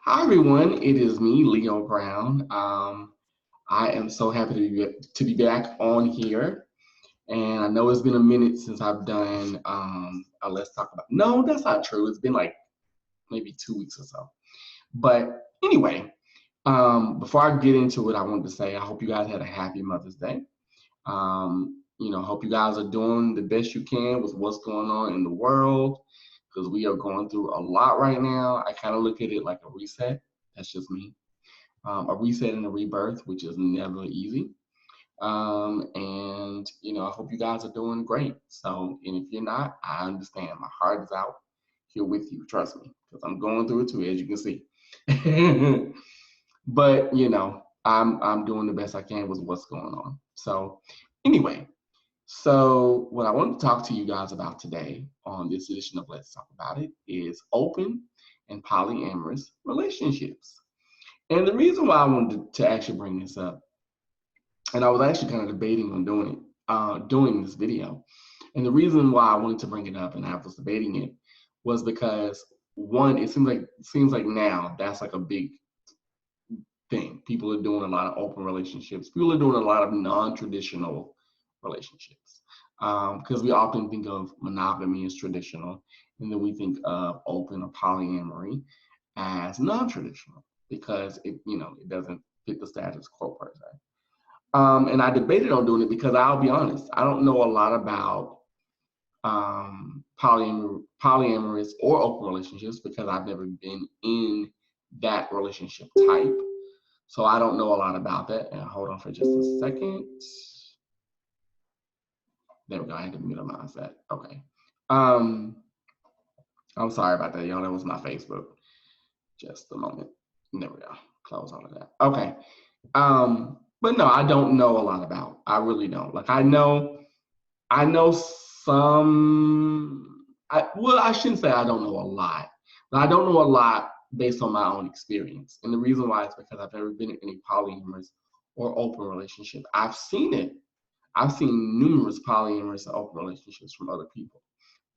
Hi everyone, it is me, Leo Brown. I am so happy to be back on here, and I know it's been a minute since I've done a Let's Talk About. No, that's not true. It's been like maybe 2 weeks or so. But anyway, before I get into it, I wanted to say I hope you guys had a happy Mother's Day. Hope you guys are doing the best you can with what's going on in the world because we are going through a lot right now. I kind of look at it like a reset. That's just me. A reset and a rebirth, which is never easy. I hope you guys are doing great. So, and if you're not, I understand. My heart is out here with you. Trust me, because I'm going through it too, as you can see. But I'm doing the best I can with what's going on. So, anyway, so what I want to talk to you guys about today on this edition of Let's Talk About It is open and polyamorous relationships. And the reason why I wanted to actually bring this up, and I was actually kind of debating on doing this video. And the reason why I wanted to bring it up and I was debating it was because one, it seems like now that's like a big thing. People are doing a lot of open relationships. People are doing a lot of non-traditional relationships. Because we often think of monogamy as traditional, and then we think of open or polyamory as non-traditional because it doesn't fit the status quo per se. And I debated on doing it because I'll be honest, I don't know a lot about polyamorous or open relationships because I've never been in that relationship type. So I don't know a lot about that. And hold on for just a second. There we go. I had to minimize that. Okay. I'm sorry about that, y'all. That was my Facebook. Just a moment. There we go. Close all of that. Okay. But no, I don't know a lot about. I really don't. Like I know some. I shouldn't say I don't know a lot, but I don't know a lot based on my own experience. And the reason why is because I've never been in any polyamorous or open relationship. I've seen it. I've seen numerous polyamorous and open relationships from other people,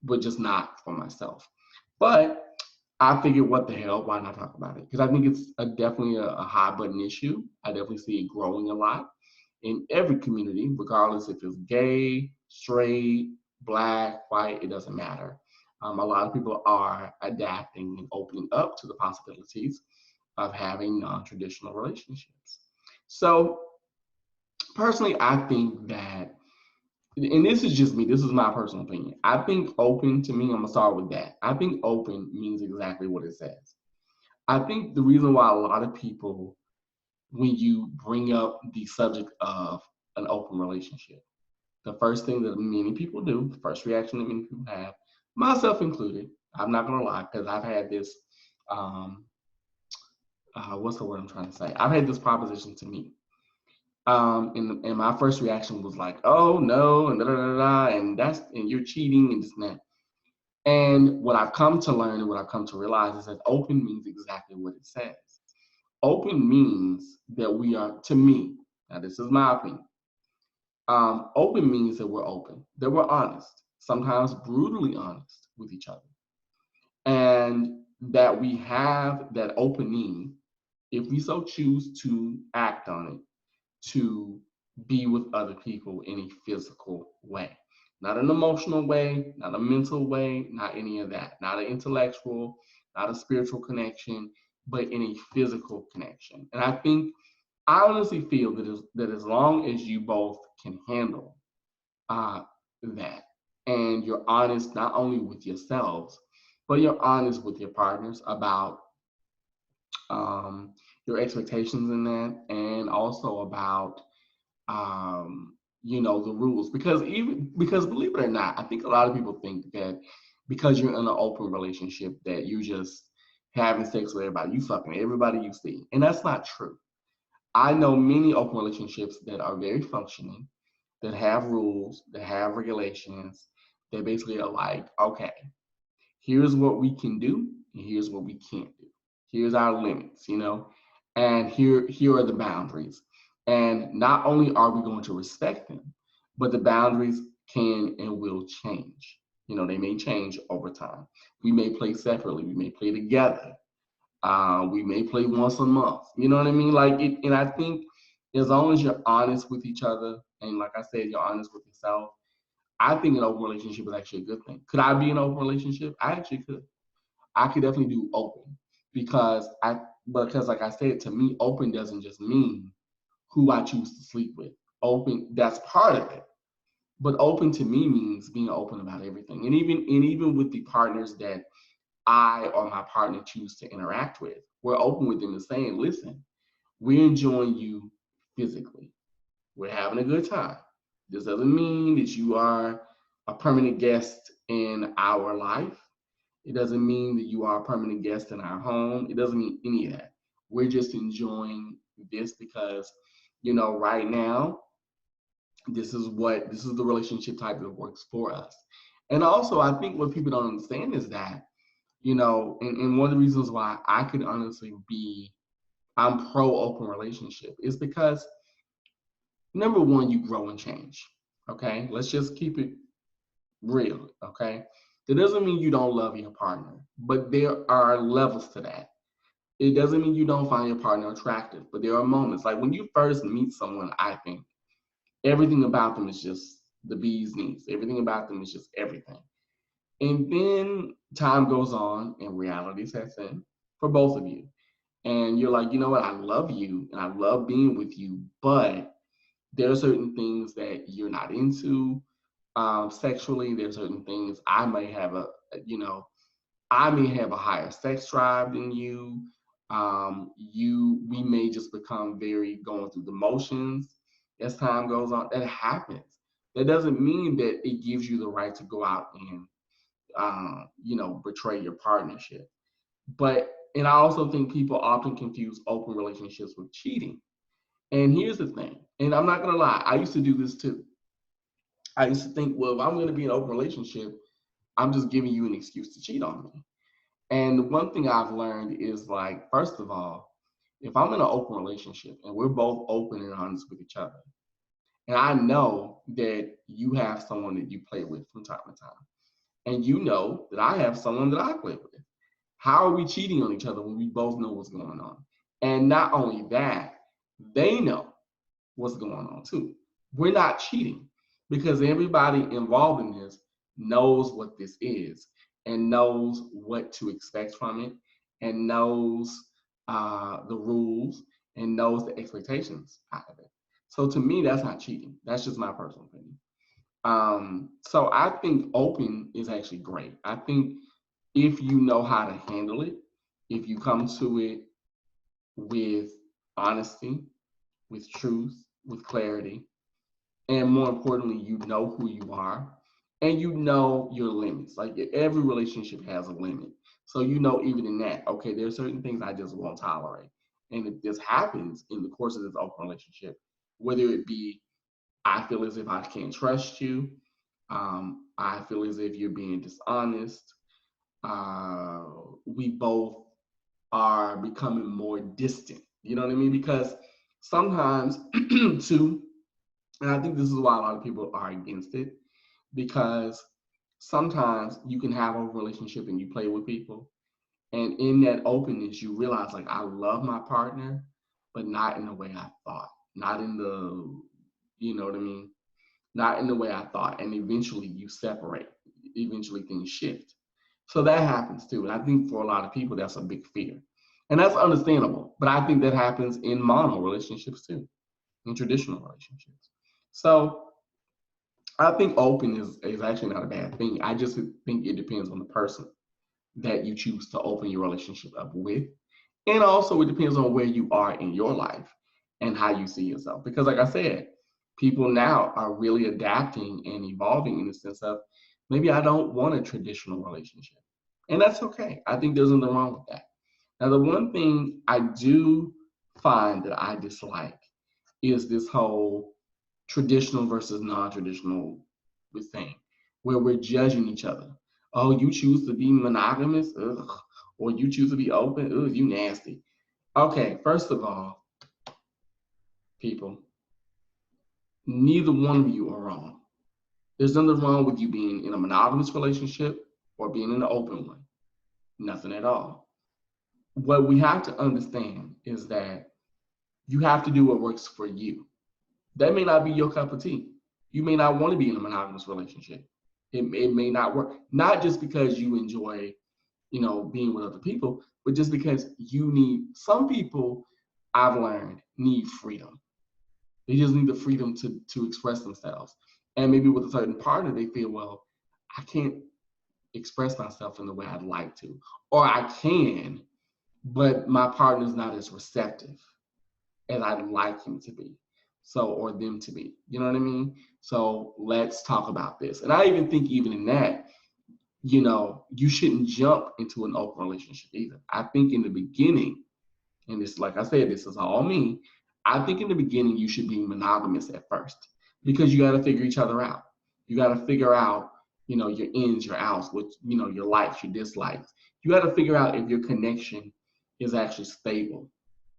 but just not for myself. But I figured, what the hell? Why not talk about it? Because I think it's definitely a high button issue. I definitely see it growing a lot in every community, regardless if it's gay, straight, black, white, it doesn't matter. A lot of people are adapting and opening up to the possibilities of having non-traditional relationships. So personally, I think that, and this is just me, this is my personal opinion. I think open, to me, I'm gonna start with that. I think open means exactly what it says. I think the reason why a lot of people, when you bring up the subject of an open relationship, the first thing that many people do, the first reaction that many people have, myself included, I'm not gonna lie, because I've had this, what's the word I'm trying to say? I've had this proposition to me. And my first reaction was like, oh no, and da da da da, and you're cheating and this and that. And what I've come to learn and what I've come to realize is that open means exactly what it says. Open means that we are, to me, now this is my opinion. Open means that we're open, that we're honest, sometimes brutally honest with each other, and that we have that opening, if we so choose to act on it, to be with other people in a physical way. Not an emotional way, not a mental way, not any of that. Not an intellectual, not a spiritual connection, but in a physical connection. And I honestly feel that as long as you both can handle that, and you're honest not only with yourselves, but you're honest with your partners about your expectations in that, and also about the rules. Because believe it or not, I think a lot of people think that because you're in an open relationship that you just having sex with everybody, you fucking everybody you see, and that's not true. I know many open relationships that are very functioning, that have rules, that have regulations, that basically are like, okay, here's what we can do, and here's what we can't do. Here's our limits, and here are the boundaries. And not only are we going to respect them, but the boundaries can and will change. They may change over time. We may play separately, we may play together. We may play once a month. You know what I mean? Like it, and I think as long as you're honest with each other, and like I said, you're honest with yourself, I think an open relationship is actually a good thing. Could I be in an open relationship? I actually could. I could definitely do open because like I said, to me, open doesn't just mean who I choose to sleep with. Open, that's part of it. But open to me means being open about everything. And even with the partners that I or my partner choose to interact with, we're open with them and saying, listen, we're enjoying you physically. We're having a good time. This doesn't mean that you are a permanent guest in our life. It doesn't mean that you are a permanent guest in our home. It doesn't mean any of that. We're just enjoying this because, right now, this is the relationship type that works for us. And also, I think what people don't understand is that, and one of the reasons why I could honestly I'm pro open relationship is because number one, you grow and change. Okay. Let's just keep it real. Okay. That doesn't mean you don't love your partner, but there are levels to that. It doesn't mean you don't find your partner attractive, but there are moments like when you first meet someone, I think everything about them is just the bee's knees. Everything about them is just everything. And then time goes on and reality sets in for both of you. And you're like, you know what? I love you and I love being with you, but there are certain things that you're not into sexually. There's certain things you know, I may have a higher sex drive than you. We may just become very going through the motions as time goes on. That happens. That doesn't mean that it gives you the right to go out and, betray your partnership. And I also think people often confuse open relationships with cheating. And here's the thing, and I'm not gonna lie, I used to do this too. I used to think, well, if I'm gonna be in an open relationship, I'm just giving you an excuse to cheat on me. And one thing I've learned is like, first of all, if I'm in an open relationship and we're both open and honest with each other, and I know that you have someone that you play with from time to time, and you know that I have someone that I play with, how are we cheating on each other when we both know what's going on? And not only that, they know what's going on too. We're not cheating because everybody involved in this knows what this is and knows what to expect from it and knows the rules and knows the expectations out of it. So to me, that's not cheating. That's just my personal opinion. So I think open is actually great. I think if you know how to handle it, if you come to it with honesty, with truth, with clarity, and more importantly, you know who you are and you know your limits. Like every relationship has a limit. So even in that, okay, there are certain things I just won't tolerate. And if this happens in the course of this open relationship, whether it be I feel as if I can't trust you, I feel as if you're being dishonest, uh, we both are becoming more distant. You know what I mean? Because sometimes, too, and I think this is why a lot of people are against it, because sometimes you can have a relationship and you play with people, and in that openness, you realize, like, I love my partner, but not in the way I thought, not in the, you know what I mean? Not in the way I thought. And eventually you separate, eventually things shift. So that happens too. And I think for a lot of people, that's a big fear. And that's understandable. But I think that happens in mono relationships too, in traditional relationships. So I think open is actually not a bad thing. I just think it depends on the person that you choose to open your relationship up with. And also, it depends on where you are in your life and how you see yourself. Because, like I said, people now are really adapting and evolving in the sense of maybe I don't want a traditional relationship. And that's okay. I think there's nothing wrong with that. Now, the one thing I do find that I dislike is this whole traditional versus non-traditional thing where we're judging each other. Oh, you choose to be monogamous, ugh, or you choose to be open, ugh, you nasty. Okay, first of all, people, neither one of you are wrong. There's nothing wrong with you being in a monogamous relationship or being in an open one. Nothing at all. what we have to understand is that you have to do what works for you. That may not be your cup of tea. You may not want to be in a monogamous relationship. It may not work. Not just because you enjoy, being with other people, but just because you need, some people I've learned need freedom. They just need the freedom to express themselves. And maybe with a certain partner, they feel, well, I can't express myself in the way I'd like to. Or I can, but my partner's not as receptive as I'd like him to be. So, or them to be. You know what I mean? So let's talk about this. And I even think even in that, you shouldn't jump into an open relationship either. I think in the beginning, and this, like I said, this is all me. I think in the beginning you should be monogamous at first because you got to figure each other out. You got to figure out, your ins, your outs, what, your likes, your dislikes. You got to figure out if your connection is actually stable,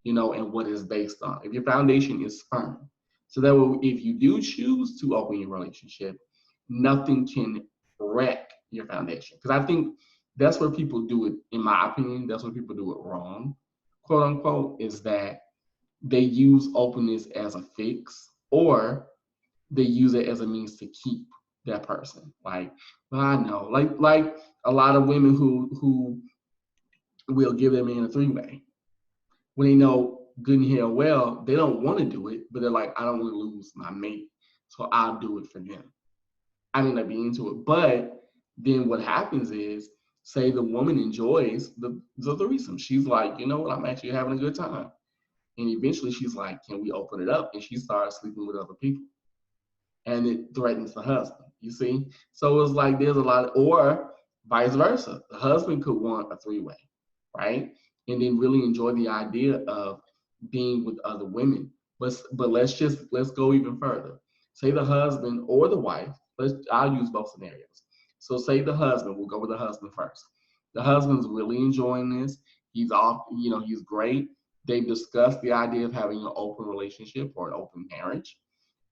and what it's based on. If your foundation is firm. So that way, if you do choose to open your relationship, nothing can wreck your foundation. Because I think that's where people do it, in my opinion, that's where people do it wrong, quote unquote, is that they use openness as a fix, or they use it as a means to keep that person. Like, well, I know, like a lot of women who will give their man a three-way when they know good and hell well they don't want to do it, but they're like, I don't want to lose my mate, so I'll do it for them. I may not be into it, but then what happens is, say the woman enjoys the threesome. She's like, you know what, I'm actually having a good time. And eventually she's like, can we open it up? And she starts sleeping with other people. And it threatens the husband, you see? So it's like there's a lot, or vice versa. The husband could want a three-way, right? And then really enjoy the idea of being with other women. But let's go even further. Say the husband or the wife, I'll use both scenarios. So say the husband, we'll go with the husband first. The husband's really enjoying this. He's off, he's great. They've discussed the idea of having an open relationship or an open marriage.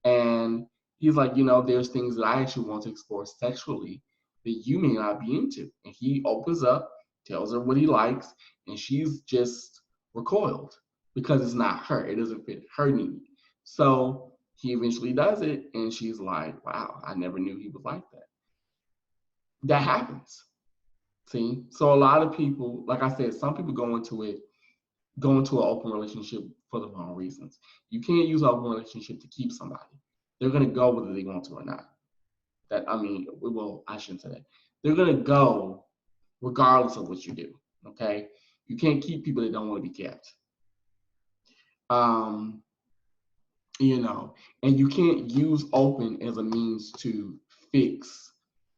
And he's like, there's things that I actually want to explore sexually that you may not be into. And he opens up, tells her what he likes, and she's just recoiled because it's not her. It doesn't fit her need. So he eventually does it, and she's like, wow, I never knew he was like that. That happens. See? So a lot of people, like I said, some people go into an open relationship for the wrong reasons. You can't use an open relationship to keep somebody. They're going to go whether they want to or not. I shouldn't say that. They're going to go regardless of what you do, okay? You can't keep people that don't want to be kept. And you can't use open as a means to fix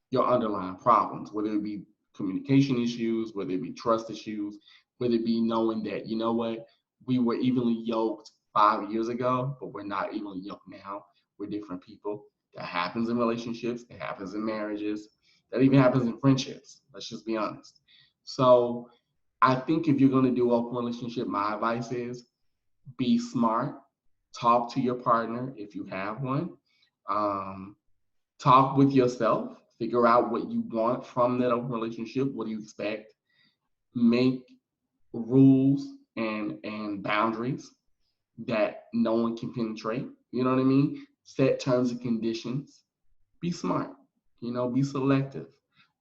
your underlying problems, whether it be communication issues, whether it be trust issues, whether it be knowing that, you know what, we were evenly yoked 5 years ago, but we're not evenly yoked now. We're different people. That happens in relationships. It happens in marriages. That even happens in friendships. Let's just be honest. So I think if you're going to do open relationship, my advice is be smart. Talk to your partner if you have one. Talk with yourself. Figure out what you want from that open relationship. What do you expect? Make rules and boundaries that no one can penetrate. You know what I mean? Set terms and conditions. Be smart. Be selective.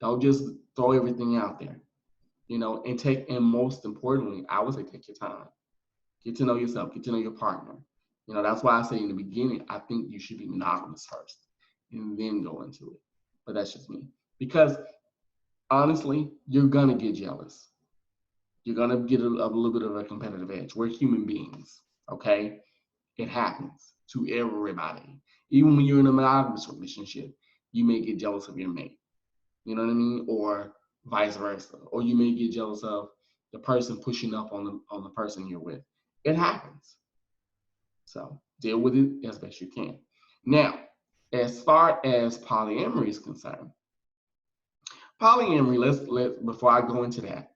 Don't just throw everything out there. And most importantly, I would say take your time. Get to know yourself. Get to know your partner. That's why I say in the beginning, I think you should be monogamous first and then go into it. But that's just me. Because honestly, you're gonna get jealous. You're gonna get a little bit of a competitive edge. We're human beings, okay? It happens to everybody. Even when you're in a monogamous relationship, you may get jealous of your mate. You know what I mean? Or vice versa. Or you may get jealous of the person pushing up on the person you're with. It happens. So deal with it as best you can. Now, as far as polyamory is concerned, polyamory, before I go into that,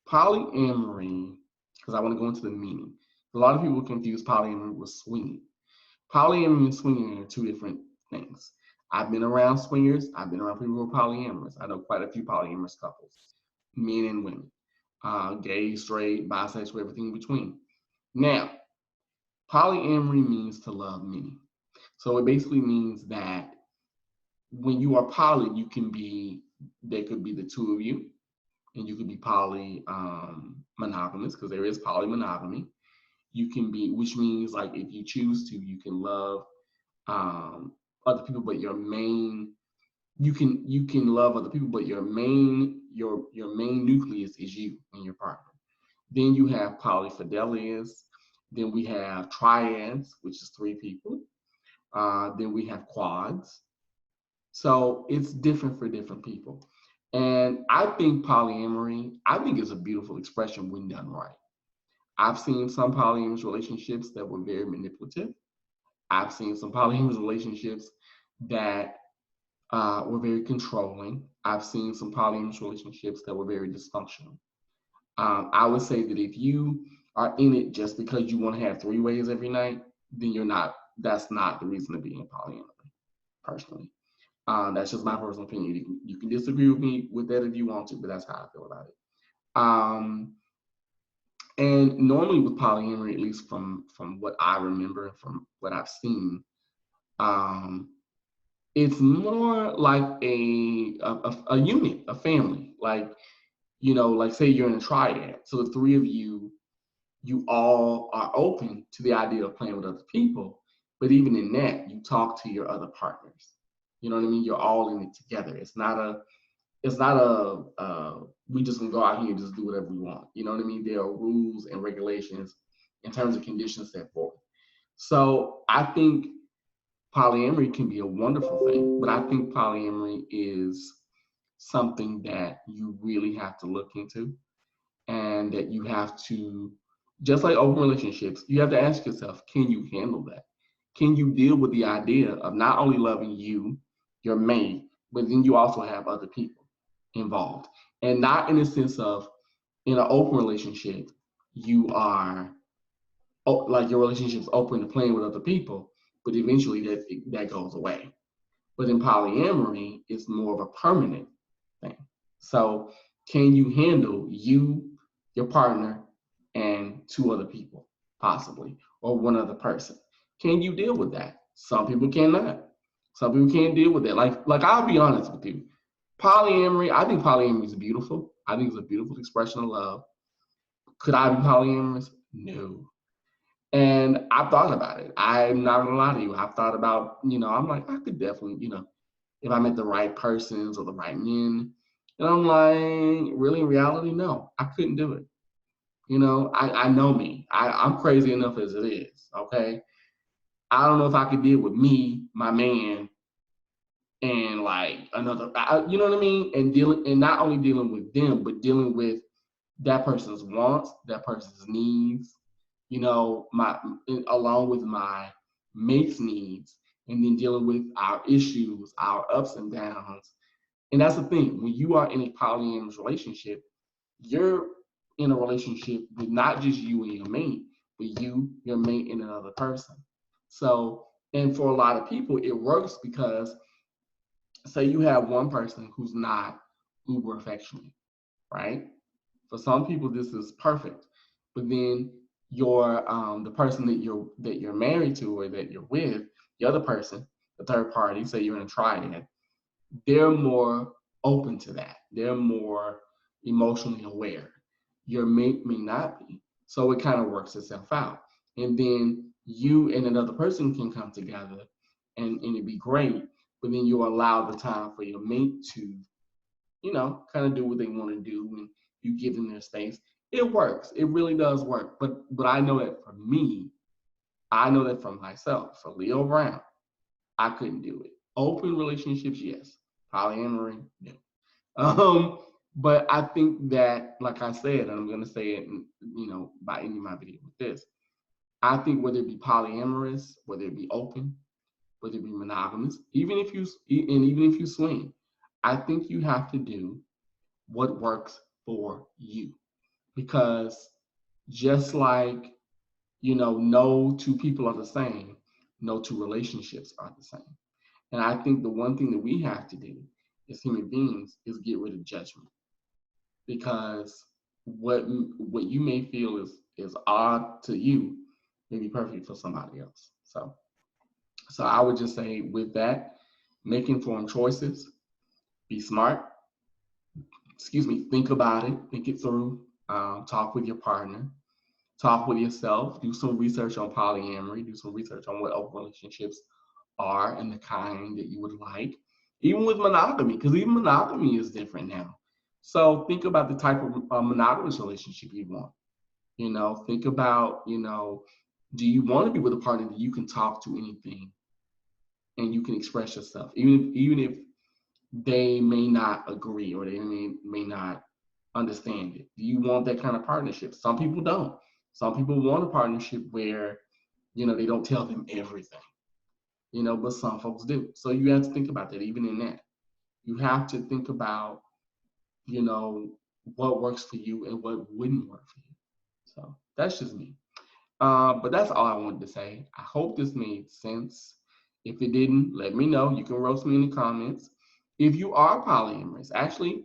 polyamory, because I want to go into the meaning. A lot of people confuse polyamory with swinging. Polyamory and swinging are two different things. I've been around swingers. I've been around people who are polyamorous. I know quite a few polyamorous couples, men and women. gay, straight, bisexual, everything in between. Now, polyamory means to love many. So it basically means that when you are poly, you can be, there could be the two of you, and you could be poly monogamous, because there is poly monogamy. You can be, which means like if you choose to, you can love um, other people, but your main, you can love other people, but your main nucleus is you and your partner. Then you have polyfidelious. Then we have triads, which is three people. Then we have quads. So it's different for different people. And I think polyamory, I think it's a beautiful expression when done right. I've seen some polyamorous relationships that were very manipulative. I've seen some polyamorous relationships that were very controlling. I've seen some polyamorous relationships that were very dysfunctional. I would say that if you are in it just because you want to have three ways every night, then you're not. That's not the reason to be in polyamory, personally. That's just my personal opinion. You can disagree with me with that if you want to, but that's how I feel about it. Um, and normally with polyamory, at least from what I remember and from what I've seen, um, it's more like a unit, a family. Like, like say you're in a triad, so the three of you all are open to the idea of playing with other people, but even in that, you talk to your other partners. You know what I mean? You're all in it together. It's not a we just gonna go out here and just do whatever we want. You know what I mean? There are rules and regulations in terms of conditions set forth. So I think polyamory can be a wonderful thing, but I think polyamory is something that you really have to look into, and that you have to, just like open relationships, you have to ask yourself, can you handle that? Can you deal with the idea of not only loving you, your mate, but then you also have other people involved? And not in the sense of, in an open relationship, you are, like, your relationship's open to playing with other people, but eventually that goes away. But in polyamory, it's more of a permanent thing. So can you handle you, your partner, and two other people, possibly, or one other person? Can you deal with that? Some people cannot. Some people can't deal with that. Like I'll be honest with you. Polyamory, I think polyamory is beautiful. I think it's a beautiful expression of love. Could I be polyamorous? No. And I've thought about it. I'm not gonna lie to you. I've thought about, I'm like, I could definitely, if I met the right persons or the right men. And I'm like, really, in reality, no, I couldn't do it. I know me. I'm crazy enough as it is. Okay. I don't know if I could deal with me, my man, and like another, you know what I mean? And not only dealing with them, but dealing with that person's wants, that person's needs, my along with my mate's needs, and then dealing with our issues, our ups and downs. And that's the thing. When you are in a polyamorous relationship, you're in a relationship with not just you and your mate, but you, your mate, and another person. So, and for a lot of people, it works because, say you have one person who's not uber affectionate, right? For some people, this is perfect. But then your the person that you're married to or that you're with, the other person, the third party, say you're in a triad, they're more open to that. They're more emotionally aware. Your mate may not be. So it kind of works itself out. And then you and another person can come together, and it'd be great. But then you allow the time for your mate to, kind of do what they want to do, and you give them their space. It works. It really does work. But I know that for me, I know that for myself, for Leo Brown, I couldn't do it. Open relationships, yes. Polyamory, no. Um, but I think that, like I said, and I'm gonna say it, by ending my video with this, I think whether it be polyamorous, whether it be open, whether it be monogamous, even if you swing, I think you have to do what works for you. Because just like, no two people are the same, no two relationships are the same. And I think the one thing that we have to do as human beings is get rid of judgment. Because what you may feel is odd to you may be perfect for somebody else. So I would just say with that, make informed choices, be smart, excuse me, think about it, think it through, talk with your partner, talk with yourself, do some research on polyamory, do some research on what open relationships are and the kind that you would like, even with monogamy, because even monogamy is different now. So think about the type of monogamous relationship you want. Think about, do you want to be with a partner that you can talk to anything and you can express yourself, even if they may not agree or they may not understand it. Do you want that kind of partnership? Some people don't. Some people want a partnership where, they don't tell them everything, but some folks do. So you have to think about that, even in that. You have to think about, you know, what works for you and what wouldn't work for you. So that's just me. But that's all I wanted to say. I hope this made sense. If it didn't, let me know. You can roast me in the comments. If you are polyamorous, actually,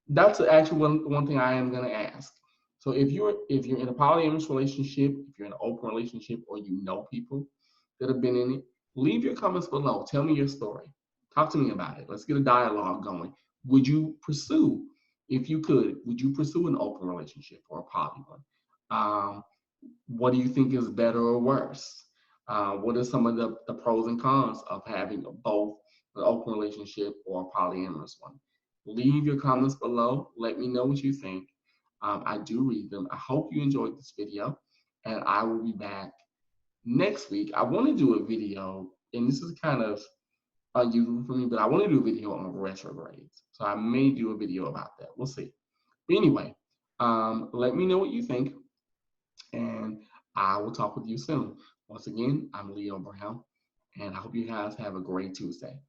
that's actually one thing I am gonna ask. So if you're in a polyamorous relationship, if you're in an open relationship, or you know people that have been in it, leave your comments below. Tell me your story. Talk to me about it. Let's get a dialogue going. Would you pursue, if you could, would you pursue an open relationship or a poly one? What do you think is better or worse? What are some of the pros and cons of having both an open relationship or a polyamorous one? Leave your comments below. Let me know what you think. I do read them. I hope you enjoyed this video, and I will be back next week. I want to do a video, and this is kind of unusual for me, but I want to do a video on retrogrades. So I may do a video about that. We'll see. But anyway, let me know what you think, and I will talk with you soon. Once again, I'm Leo Brown, and I hope you guys have a great Tuesday.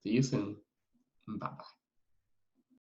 See you soon. Bye-bye.